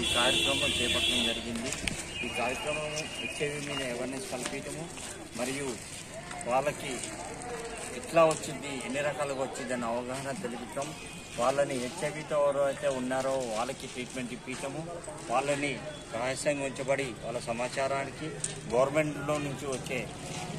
ఈ కార్యక్రమం చేపట్టడం జరిగింది. ఈ కార్యక్రమం హెచ్ఐవి మీద అవేర్నెస్ కల్పించడము మరియు వాళ్ళకి ఎట్లా వచ్చింది, ఎన్ని రకాలుగా వచ్చింది అన్న అవగాహన తెలియటం, వాళ్ళని హెచ్ఐవితో ఎవరైతే ఉన్నారో వాళ్ళకి ట్రీట్మెంట్ ఇప్పించము, వాళ్ళని రహస్యంగా ఉంచబడి వాళ్ళ సమాచారానికి గవర్నమెంట్లో నుంచి వచ్చే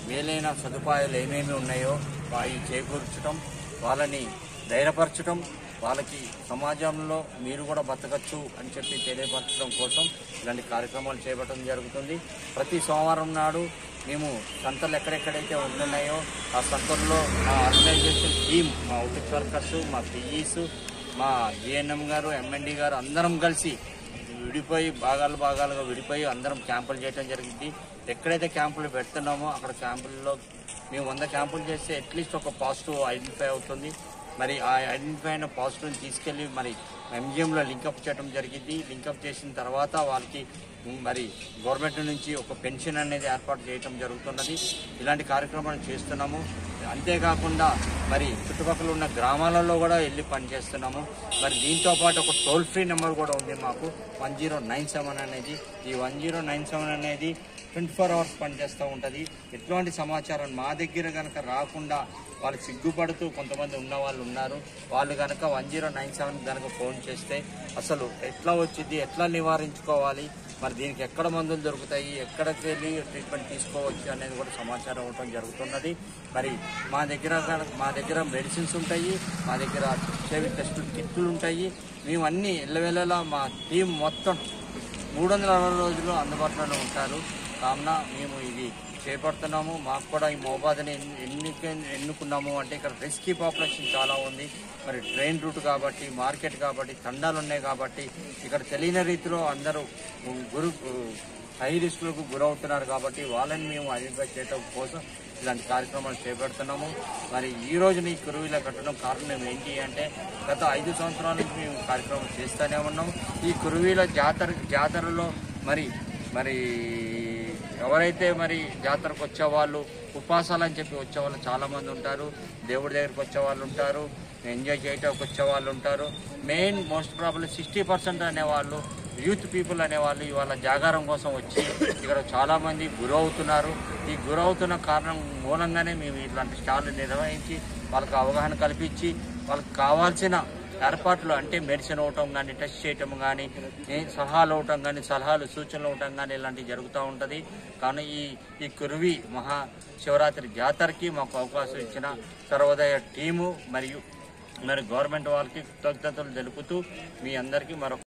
మేలైన సదుపాయాలు ఏమేమి ఉన్నాయో అవి చేకూర్చడం, వాళ్ళని ధైర్యపరచడం, వాళ్ళకి సమాజంలో మీరు కూడా బతకచ్చు అని చెప్పి తెలియపరచడం కోసం ఇలాంటి కార్యక్రమాలు చేపట్టడం జరుగుతుంది. ప్రతి సోమవారం నాడు మేము సంతలు ఎక్కడెక్కడైతే ఉంటున్నాయో ఆ సంతల్లో మా ఆర్గనైజేషన్ టీం, మా అవుట్రీచ్ వర్కర్స్, మా పిఈస్, మా జిఎన్ఎం గారు, ఎంఎన్డి గారు అందరం కలిసి విడిపోయి భాగాలుగా విడిపోయి అందరం క్యాంపులు చేయడం జరిగింది. ఎక్కడైతే క్యాంపులు పెడుతున్నామో అక్కడ క్యాంపుల్లో మేము 100 క్యాంపులు చేస్తే అట్లీస్ట్ ఒక పాజిటివ్ ఐడెంటిఫై అవుతుంది. మరి ఆ ఐడెంటిఫై అయిన పాజిటివ్ని తీసుకెళ్ళి మరి ఎంజిఎంలో లింకప్ చేయడం జరిగింది. లింకప్ చేసిన తర్వాత వాళ్ళకి మరి గవర్నమెంట్ నుంచి ఒక పెన్షన్ అనేది ఏర్పాటు చేయడం జరుగుతున్నది. ఇలాంటి కార్యక్రమాలు చేస్తున్నాము. అంతేకాకుండా మరి చుట్టుపక్కల ఉన్న గ్రామాలలో కూడా వెళ్ళి పనిచేస్తున్నాము. మరి దీంతో పాటు ఒక టోల్ ఫ్రీ నెంబర్ కూడా ఉంది మాకు, 1097 అనేది. ఈ 1097 అనేది 24 hours పనిచేస్తూ ఉంటుంది. ఎట్లాంటి సమాచారం మా దగ్గర కనుక రాకుండా వాళ్ళు సిగ్గుపడుతూ కొంతమంది ఉన్న వాళ్ళు ఉన్నారు. వాళ్ళు కనుక 1097 కనుక ఫోన్ చేస్తే అసలు ఎట్లా వచ్చింది, ఎట్లా నివారించుకోవాలి, మరి దీనికి ఎక్కడ మందులు దొరుకుతాయి, ఎక్కడికి వెళ్ళి ట్రీట్మెంట్ తీసుకోవచ్చు అనేది కూడా సమాచారం ఇవ్వడం జరుగుతున్నది. మరి మా దగ్గర మెడిసిన్స్ ఉంటాయి, మా దగ్గర హెచ్ఐవి టెస్ట్ కిట్లు ఉంటాయి. మేము అన్ని ఎల్లవేళలా మా టీం మొత్తం 360 రోజులు అందుబాటులోనే ఉంటారు. కావున మేము ఇది చేపడుతున్నాము. మాకు కూడా ఈ మహబూబాబాద్ని ఎన్నుకున్నాము అంటే ఇక్కడ రిస్కీ పాపులేషన్ చాలా ఉంది. మరి ట్రైన్ రూట్ కాబట్టి, మార్కెట్ కాబట్టి, తండాలు ఉన్నాయి కాబట్టి ఇక్కడ తెలియని రీతిలో అందరూ హై రిస్కులకు గురవుతున్నారు కాబట్టి వాళ్ళని మేము ఐడెంటిఫై చేయడం కోసం ఇలాంటి కార్యక్రమాలు చేపడుతున్నాము. మరి ఈ రోజున ఈ కురువిలా కట్టడం కారణం ఏంటి అంటే గత 5 సంవత్సరాల నుంచి మేము కార్యక్రమం చేస్తూనే ఉన్నాం. ఈ కురువిల జాతరలో మరి ఎవరైతే మరి జాతరకు వచ్చేవాళ్ళు, ఉపాసాలని చెప్పి వచ్చేవాళ్ళు చాలామంది ఉంటారు. దేవుడి దగ్గరికి వచ్చేవాళ్ళు ఉంటారు, ఎంజాయ్ చేయడానికి వచ్చేవాళ్ళు ఉంటారు. మోస్ట్ ప్రాబ్లీ 60% అనేవాళ్ళు యూత్ పీపుల్ అనేవాళ్ళు ఇవాళ జాగారం కోసం వచ్చి ఇక్కడ చాలామంది గురవుతున్నారు. ఈ గురవుతున్న కారణం మూలంగానే మేము ఇట్లాంటి స్టాళ్ళు నిర్వహించి వాళ్ళకి అవగాహన కల్పించి వాళ్ళకి కావాల్సిన ఏర్పాట్లు అంటే మెడిసిన్ ఇవ్వటం కానీ, టెస్ట్ చేయటం కానీ, సలహాలు ఇవ్వటం కానీ, సూచనలు ఇవ్వటం కానీ ఇలాంటివి జరుగుతూ ఉంటుంది. కానీ ఈ కురువి మహాశివరాత్రి జాతరకి మాకు అవకాశం ఇచ్చిన సర్వోదయ టీము మరి గవర్నమెంట్ వాళ్ళకి కృతజ్ఞతలు తెలుపుతూ మీ అందరికీ మరొక